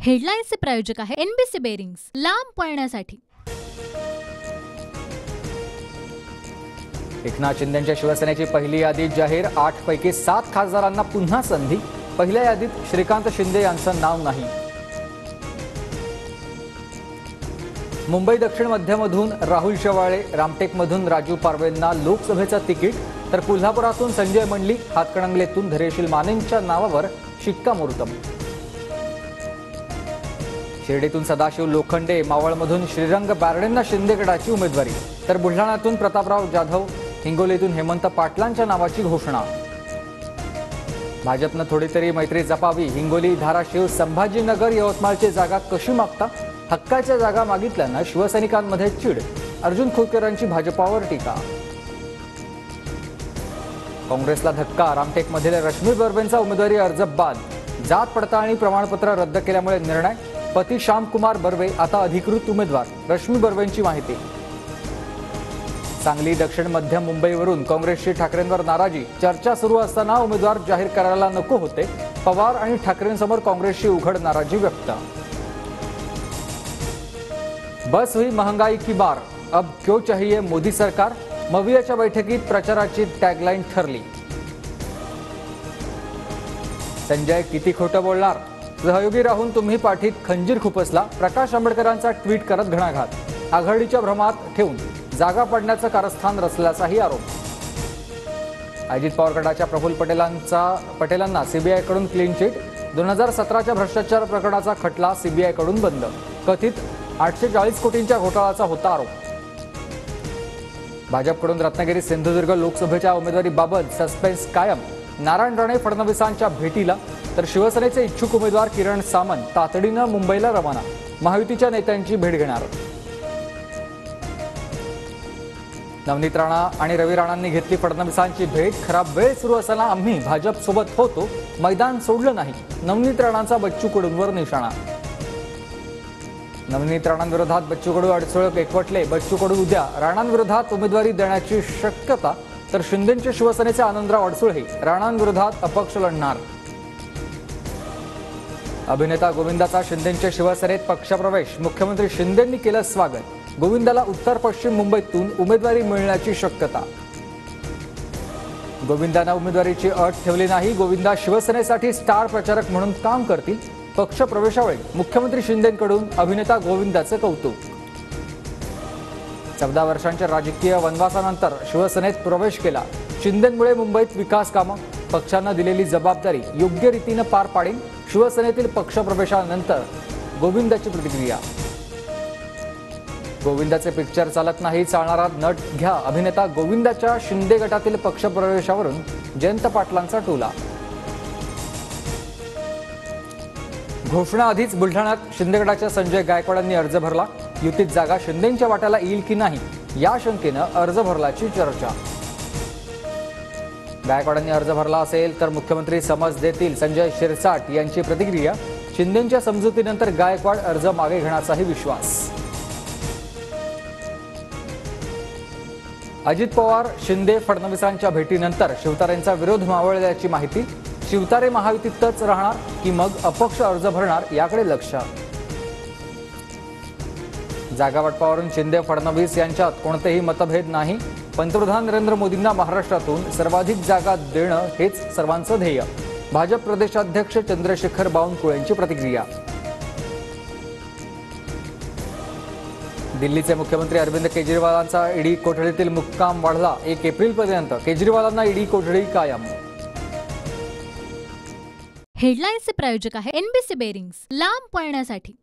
हेडलाईन्सचे प्रायोजक आहे NBC bearings, लांब पळण्यासाठी। एकनाथ शिंदेंच्या शिवसेनेची पहिली यादी जाहीर। 8 पैकी 7 खासदारांना पुन्हा संधी। पहिल्या यादीत श्रीकांत शिंदे यांचं नाव नाही। मुंबई दक्षिण मध्यमधून राहुल शेवाळे, रामटेकमधून राजू पारवेंना लोकसभेचं तिकीट, तर कोल्हापुरातून संजय मंडलिक, हातकणंगलेतून धैर्यशील मानेंच्या नावावर शिक्कामोर्तब। शिर्डीतून सदाशिव लोखंडे, मावळमधून श्रीरंग बारडेंना शिंदे गटाची उमेदवारी, तर बुलढाण्यातून प्रतापराव जाधव, हिंगोलीतून हेमंत पाटलांच्या नावाची घोषणा। भाजपनं थोडी तरी मैत्री जपावी। हिंगोली, धाराशिव, संभाजीनगर, यवतमाळची जागा कशी मागता? हक्काच्या जागा मागितल्यानं शिवसैनिकांमध्ये चिड। अर्जुन खोतकरांची भाजपावर टीका। काँग्रेसला धक्का। रामटेकमधील रश्मी बर्वेंचा उमेदवारी अर्ज बाद। जात पडताळणी प्रमाणपत्र रद्द केल्यामुळे निर्णय। पती श्यामकुमार बर्वे आता अधिकृत उमेदवार, रश्मी बर्वेंची माहिती। सांगली, दक्षिण मध्य मुंबईवरून काँग्रेसची ठाकरेंवर नाराजी। चर्चा सुरू असताना उमेदवार जाहीर करायला नको होते। पवार आणि ठाकरेंसमोर काँग्रेसची उघड नाराजी व्यक्त। बस हुई महंगाई की मार, अब क्यों चाहिए मोदी सरकार? मवियाच्या बैठकीत प्रचाराची टॅगलाईन ठरली। संजय किती खोटं बोलणार? सहयोगी राहून तुम्ही पाठीत खंजीर खुपसला। प्रकाश आंबेडकरांचा ट्विट करत घणाघात। आघाडीच्या भ्रमात ठेवून जागा पडण्याचं कारस्थान रचल्याचाही आरोप। अजित पवार गटाच्या प्रफुल्ल पटेलांना सीबीआयकडून क्लीन चिट। 2017च्या भ्रष्टाचार प्रकरणाचा खटला सीबीआयकडून बंद। कथित 840 कोटींच्या घोटाळ्याचा होता आरोप। भाजपकडून रत्नागिरी सिंधुदुर्ग लोकसभेच्या उमेदवारीबाबत सस्पेन्स कायम। नारायण राणे फडणवीसांच्या भेटीला, तर शिवसेनेचे इच्छुक उमेदवार किरण सामंत तातडीनं मुंबईला रवाना। महायुतीच्या नेत्यांची भेट घेणार। नवनीत राणा आणि रवी राणांनी घेतली फडणवीसांची भेट। खराब वेळ सुरू असताना आम्ही भाजपसोबत होतो, मैदान सोडलं नाही। नवनीत राणांचा बच्चू कडूंवर निशाणा। नवनीत राणांविरोधात बच्चू कडू अडसळ एकवटले। बच्चू कडू उद्या राणांविरोधात उमेदवारी देण्याची शक्यता, तर शिंदेंचे शिवसेनेचे आनंदराव अडसुळही राणांविरोधात अपक्ष लढणार। अभिनेता गोविंदाचा शिंदेंच्या शिवसेनेत पक्षप्रवेश। मुख्यमंत्री शिंदेंनी केलं स्वागत। गोविंदाला उत्तर पश्चिम मुंबईतून उमेदवारी मिळण्याची शक्यता। गोविंदांना उमेदवारीची अट ठेवली नाही। गोविंदा शिवसेनेसाठी स्टार प्रचारक म्हणून काम करतील। पक्षप्रवेशावेळी मुख्यमंत्री शिंदेंकडून अभिनेता गोविंदाचं कौतुक। 14 वर्षांच्या राजकीय वनवासानंतर शिवसेनेत प्रवेश केला। शिंदेंमुळे मुंबईत विकास कामं, पक्षांना दिलेली जबाबदारी योग्य रीतीनं पार पाडेल। शिवसेनेतील पक्षप्रवेशानंतर गोविंदाची प्रतिक्रिया। गोविंदाचे पिक्चर चालत नाही, चालणारा नट घ्या। अभिनेता गोविंदाच्या शिंदे गटातील पक्षप्रवेशावरून जयंत पाटलांचा टोला। घोषणा आधीच बुलढाण्यात शिंदे गटाच्या संजय गायकवाडांनी अर्ज भरला। युतीत जागा शिंदेंच्या वाट्याला येईल की नाही या शंकेनं अर्ज भरल्याची चर्चा। गायकवाडांनी अर्ज भरला असेल तर मुख्यमंत्री समज देतील, संजय शिरसाट यांची प्रतिक्रिया। शिंदेंच्या समजुतीनंतर गायकवाड अर्ज मागे घेण्याचाही विश्वास। अजित पवार शिंदे फडणवीसांच्या भेटीनंतर शिवतारेंचा विरोध मावळल्याची माहिती। शिवतारे महायुतीतच राहणार की मग अपक्ष अर्ज भरणार याकडे लक्ष। जागा वाटपावरून शिंदे फडणवीस यांच्यात कोणतेही मतभेद नाही। पंतप्रधान नरेंद्र मोदींना महाराष्ट्रातून सर्वाधिक जागा देणं हेच सर्वांचं ध्येय। भाजप प्रदेशाध्यक्ष चंद्रशेखर बावनकुळेंची प्रतिक्रिया। दिल्लीचे मुख्यमंत्री अरविंद केजरीवालांचा ईडी कोठडीतील मुक्काम वाढला। 1 एप्रिलपर्यंत केजरीवालांना ईडी कोठडी कायम। हेडलाईन्सचे प्रायोजक आहे एनबीसी बेरिंग्स, लांब पळण्यासाठी।